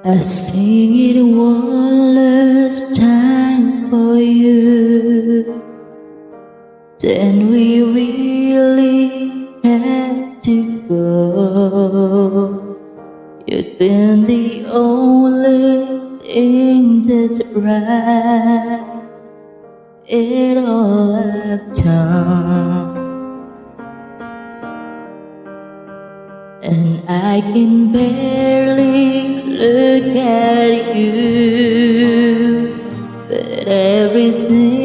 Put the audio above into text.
I sing it one last time for you. Then we really had to go. You've been the only thing that's right in all I've done. And I can barely look at you, but every single